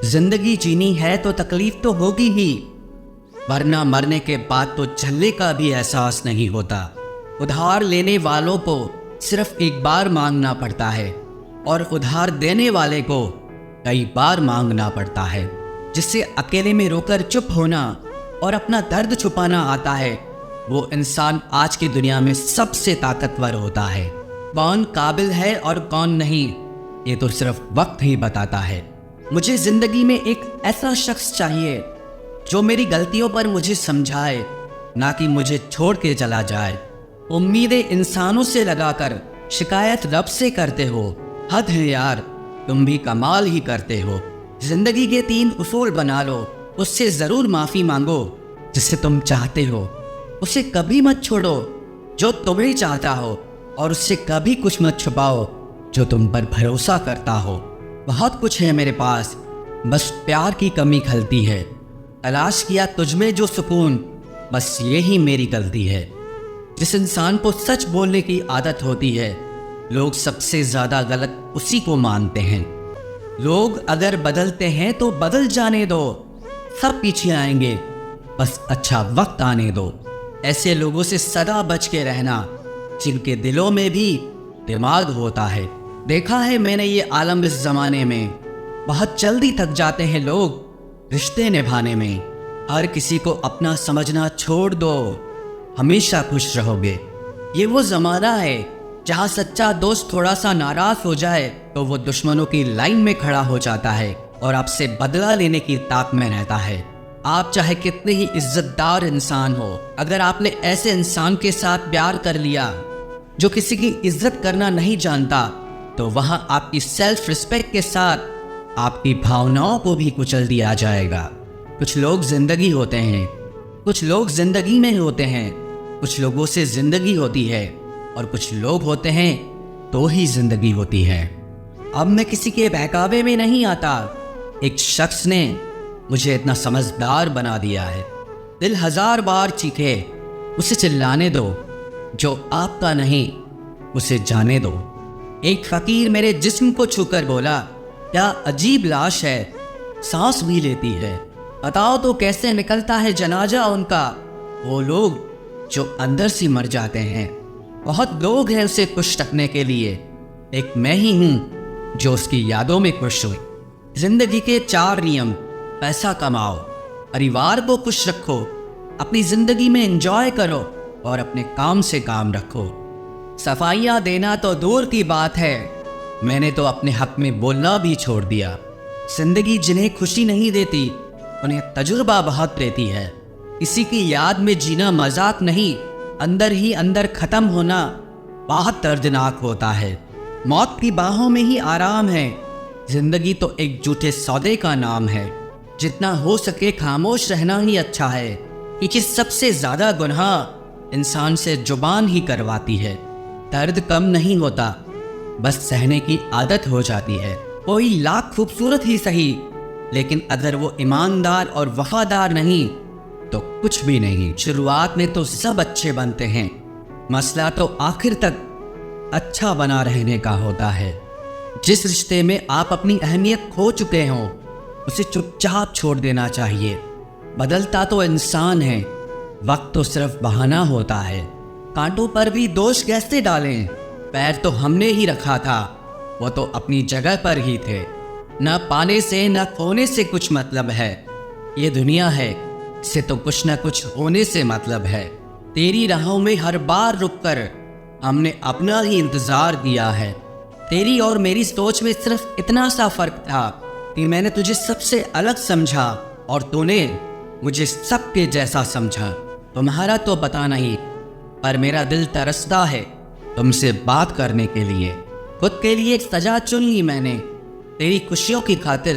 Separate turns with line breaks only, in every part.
जिंदगी जीनी है तो तकलीफ तो होगी ही, वरना मरने के बाद तो झल्ले का भी एहसास नहीं होता। उधार लेने वालों को सिर्फ एक बार मांगना पड़ता है और उधार देने वाले को कई बार मांगना पड़ता है। जिससे अकेले में रोकर चुप होना और अपना दर्द छुपाना आता है, वो इंसान आज की दुनिया में सबसे ताकतवर होता है। कौन काबिल है और कौन नहीं, ये तो सिर्फ वक्त ही बताता है। मुझे जिंदगी में एक ऐसा शख्स चाहिए जो मेरी गलतियों पर मुझे समझाए, ना कि मुझे छोड़ के चला जाए। उम्मीदें इंसानों से लगाकर शिकायत रब से करते हो, हद है यार, तुम भी कमाल ही करते हो। जिंदगी के 3 उसूल बना लो, उससे जरूर माफी मांगो जिसे तुम चाहते हो, उसे कभी मत छोड़ो जो तुम्हें चाहता हो, और उससे कभी कुछ मत छुपाओ जो तुम पर भरोसा करता हो। बहुत कुछ है मेरे पास, बस प्यार की कमी खलती है। तलाश किया तुझमें जो सुकून, बस यही मेरी गलती है। जिस इंसान को सच बोलने की आदत होती है, लोग सबसे ज्यादा गलत उसी को मानते हैं। लोग अगर बदलते हैं तो बदल जाने दो, सब पीछे आएंगे, बस अच्छा वक्त आने दो। ऐसे लोगों से सदा बच के रहना जिनके दिलों में भी दिमाग होता है। देखा है मैंने ये आलम इस जमाने में, बहुत जल्दी थक जाते हैं लोग रिश्ते निभाने में। हर किसी को अपना समझना छोड़ दो, हमेशा खुश रहोगे। ये वो जमाना है जहाँ सच्चा दोस्त थोड़ा सा नाराज हो जाए तो वो दुश्मनों की लाइन में खड़ा हो जाता है और आपसे बदला लेने की ताक में रहता है। आप चाहे कितने ही इज्जतदार इंसान हो, अगर आपने ऐसे इंसान के साथ प्यार कर लिया जो किसी की इज्जत करना नहीं जानता, तो वहां आपकी सेल्फ रिस्पेक्ट के साथ आपकी भावनाओं को भी कुचल दिया जाएगा। कुछ लोग जिंदगी होते हैं, कुछ लोग जिंदगी में होते हैं, कुछ लोगों से जिंदगी होती है और कुछ लोग होते हैं तो ही जिंदगी होती है। अब मैं किसी के बहकावे में नहीं आता, एक शख्स ने मुझे इतना समझदार बना दिया है। दिल 1000 बार चीखे, उसे चिल्लाने दो, जो आपका नहीं उसे जाने दो। एक फकीर मेरे जिस्म को छूकर बोला, क्या अजीब लाश है, सांस भी लेती है, बताओ तो कैसे निकलता है जनाजा उनका। वो लोग जो अंदर से मर जाते हैं। बहुत लोग हैं उसे खुश रखने के लिए, एक मैं ही हूं जो उसकी यादों में खुश हुई। जिंदगी के 4 नियम: पैसा कमाओ, परिवार को खुश रखो, अपनी जिंदगी में एंजॉय करो और अपने काम से काम रखो। सफाइयाँ देना तो दूर की बात है, मैंने तो अपने हक में बोलना भी छोड़ दिया। जिंदगी जिन्हें खुशी नहीं देती उन्हें तजुर्बा बहुत देती है। किसी की याद में जीना मजाक नहीं, अंदर ही अंदर खत्म होना बहुत दर्दनाक होता है। मौत की बाहों में ही आराम है। जिंदगी तो एक झूठे सौदे का नाम है। जितना हो सके खामोश रहना ही अच्छा है, क्योंकि सबसे ज्यादा गुनाह इंसान से जुबान ही करवाती है। दर्द कम नहीं होता, बस सहने की आदत हो जाती है। कोई लाख खूबसूरत ही सही, लेकिन अगर वो ईमानदार और वफादार नहीं तो कुछ भी नहीं। शुरुआत में तो सब अच्छे बनते हैं, मसला तो आखिर तक अच्छा बना रहने का होता है। जिस रिश्ते में आप अपनी अहमियत खो चुके हो, उसे चुपचाप छोड़ देना चाहिए। बदलता तो इंसान है, वक्त तो सिर्फ बहाना होता है। कांटों पर भी दोष कैसे डालें, पैर तो हमने ही रखा था, वो तो अपनी जगह पर ही थे। न पाने से न खोने से कुछ मतलब है, ये दुनिया है, से तो कुछ न कुछ होने से मतलब है। तेरी राहों में हर बार रुककर हमने अपना ही इंतजार किया है। तेरी और मेरी सोच में सिर्फ इतना सा फर्क था कि मैंने तुझे सबसे अलग समझा और तूने मुझे सबके जैसा समझा। तुम्हारा तो पता नहीं, पर मेरा दिल तरसता है तुमसे बात करने के लिए। खुद के लिए एक सजा चुन ली मैंने, तेरी खुशियों की खातिर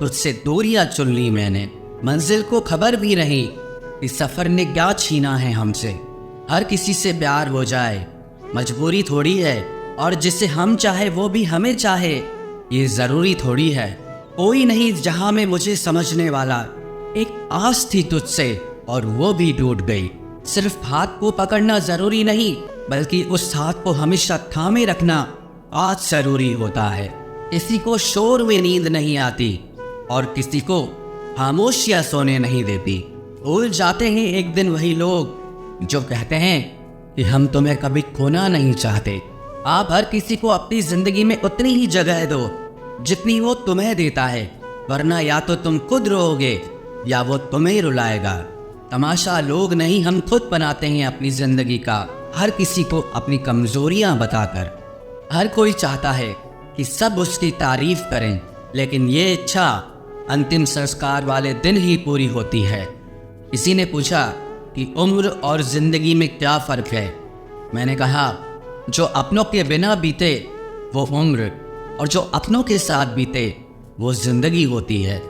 तुझसे दूरियां चुन ली मैंने। मंजिल को खबर भी नहीं कि सफर ने क्या छीना है हमसे। हर किसी से प्यार हो जाए मजबूरी थोड़ी है, और जिसे हम चाहे वो भी हमें चाहे ये जरूरी थोड़ी है। कोई नहीं जहां में मुझे समझने वाला, एक आस थी तुझसे और वो भी टूट गई। सिर्फ हाथ को पकड़ना जरूरी नहीं, बल्कि उस हाथ को हमेशा थामे रखना आज जरूरी होता है। किसी को शोर में नींद नहीं आती, और किसी को खामोशियां सोने नहीं देती। भूल जाते हैं एक दिन वही लोग जो कहते हैं कि हम तुम्हें कभी खोना नहीं चाहते। आप हर किसी को अपनी जिंदगी में उतनी ही जगह दो जितनी वो तुम्हें देता है, वरना या तो तुम खुद रोओगे या वो तुम्हें रुलाएगा। तमाशा लोग नहीं, हम खुद बनाते हैं अपनी जिंदगी का, हर किसी को अपनी कमजोरियां बताकर। हर कोई चाहता है कि सब उसकी तारीफ करें, लेकिन ये इच्छा अंतिम संस्कार वाले दिन ही पूरी होती है। किसी ने पूछा कि उम्र और जिंदगी में क्या फ़र्क है। मैंने कहा, जो अपनों के बिना बीते वो उम्र, और जो अपनों के साथ बीते वो जिंदगी होती है।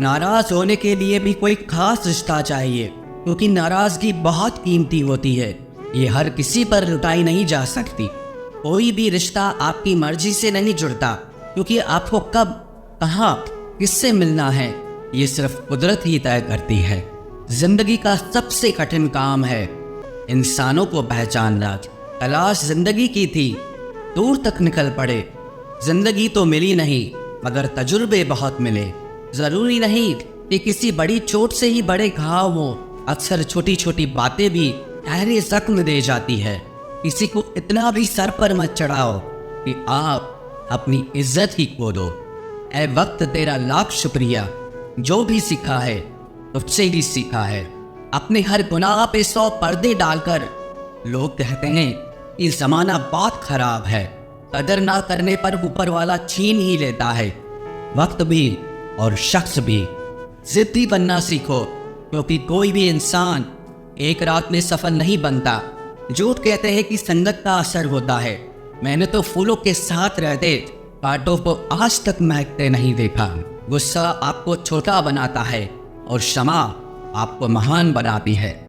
नाराज़ होने के लिए भी कोई खास रिश्ता चाहिए, क्योंकि नाराज़गी बहुत कीमती होती है। ये हर किसी पर लुटाई नहीं जा सकती। कोई भी रिश्ता आपकी मर्जी से नहीं जुड़ता, क्योंकि आपको कब, कहाँ, किससे मिलना है ये सिर्फ कुदरत ही तय करती है। जिंदगी का सबसे कठिन काम है इंसानों को पहचानना। तलाश जिंदगी की थी, दूर तक निकल पड़े। जिंदगी तो मिली नहीं, मगर तजुर्बे बहुत मिले। जरूरी नहीं कि किसी बड़ी चोट से ही बड़े घाव हो, अक्सर छोटी छोटी बातें भी गहरे जख्म दे जाती है। किसी को इतना भी सर पर मत चढ़ाओ कि आप अपनी इज्जत ही खो दो। ऐ वक्त तेरा लाख शुक्रिया, जो भी सीखा है तुझसे ही सीखा है। अपने हर गुनाह पे 100 पर्दे डालकर लोग कहते हैं कि जमाना बहुत खराब है। कदर ना करने पर ऊपर वाला छीन ही लेता है। वक्त भी और शख्स भी। जिद्दी बनना सीखो, क्योंकि कोई भी इंसान एक रात में सफल नहीं बनता। झूठ कहते हैं कि संगत का असर होता है। मैंने तो फूलों के साथ रहते कांटों को आज तक महकते नहीं देखा। गुस्सा आपको छोटा बनाता है और क्षमा आपको महान बनाती है।